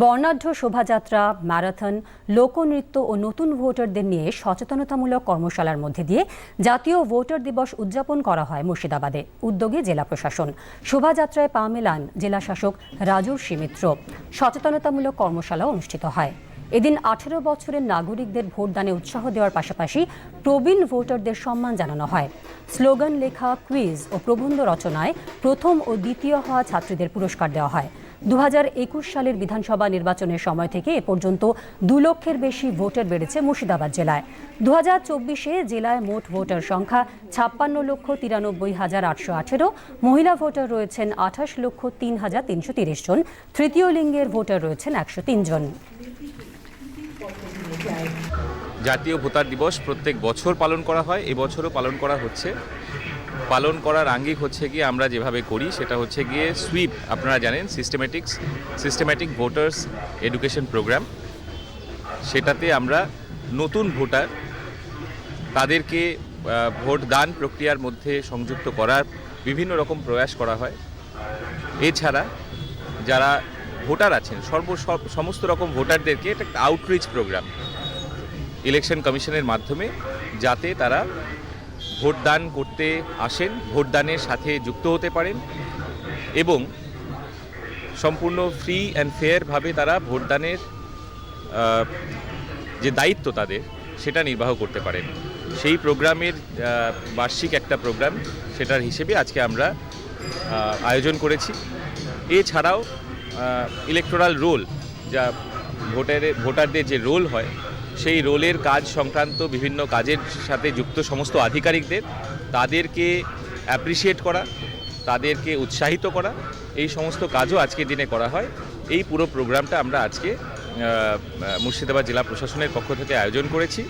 বর্ণাঢ্য শোভাযাত্রা, ম্যারাথন, লোকনৃত্য ও নতুন ভোটারদের নিয়ে সচেতনতামূলক কর্মশালার মধ্যে দিয়ে জাতীয় ভোটার দিবস উদযাপন করা হয় মুর্শিদাবাদে। উদ্যোগে জেলা প্রশাসন। শোভাযাত্রায় পা মেলান জেলা শাসক রাজর্ষি মিত্র। সচেতনতামূলক কর্মশালা অনুষ্ঠিত হয়। এদিন 18 বছরের নাগরিকদের ভোটদানে উৎসাহ দেওয়ার পাশাপাশি প্রবীণ ভোটারদের সম্মান জানানো হয়। স্লোগান লেখা, কুইজ ও প্রবন্ধ রচনায় প্রথম ও দ্বিতীয় হওয়া ছাত্রীদের পুরস্কার দেওয়া হয়। 2021 সালের বিধানসভা নির্বাচনের সময় থেকে এ পর্যন্ত 2 লক্ষের বেশি ভোটার বেড়েছে মুর্শিদাবাদ জেলায়। 2024-এ জেলায় মোট ভোটার সংখ্যা 56,93,818। মহিলা ভোটার রয়েছেন 28,03,330 জন। তৃতীয় লিঙ্গের ভোটার রয়েছেন 103 জন। জাতীয় ভোটার দিবস প্রত্যেক বছর পালন করা হয়, এবছরও পালন করা হচ্ছে। পালন করার আঙ্গিক হচ্ছে গিয়ে আমরা যেভাবে করি সেটা হচ্ছে গিয়ে সুইপ, আপনারা জানেন, সিস্টেম্যাটিক ভোটার্স এডুকেশন প্রোগ্রাম। সেটাতে আমরা নতুন ভোটার তাদেরকে ভোটদান প্রক্রিয়ার মধ্যে সংযুক্ত করার বিভিন্ন রকম প্রয়াস করা হয়। এছাড়া যারা ভোটার আছেন সমস্ত রকম ভোটারদেরকে এটা একটা আউটরিচ প্রোগ্রাম ইলেকশন কমিশনের মাধ্যমে, যাতে তারা ভোটদান করতে আসেন, ভোটদানের সাথে যুক্ত হতে পারেন এবং সম্পূর্ণ ফ্রি অ্যান্ড ফেয়ারভাবে তারা ভোটদানের যে দায়িত্ব তাদের সেটা নির্বাহ করতে পারেন। সেই প্রোগ্রামের বার্ষিক একটা প্রোগ্রাম, সেটার হিসেবে আজকে আমরা আয়োজন করেছি। এছাড়াও ইলেকটোরাল রোল, যা ভোটারদের যে রোল হয়, সেই রোলের কাজ সংক্রান্ত বিভিন্ন কাজের সাথে যুক্ত সমস্ত আধিকারিকদের তাদেরকে অ্যাপ্রিসিয়েট করা, তাদেরকে উৎসাহিত করা, এই সমস্ত কাজও আজকের দিনে করা হয়। এই পুরো প্রোগ্রামটা আমরা আজকে মুর্শিদাবাদ জেলা প্রশাসনের পক্ষ থেকে আয়োজন করেছি।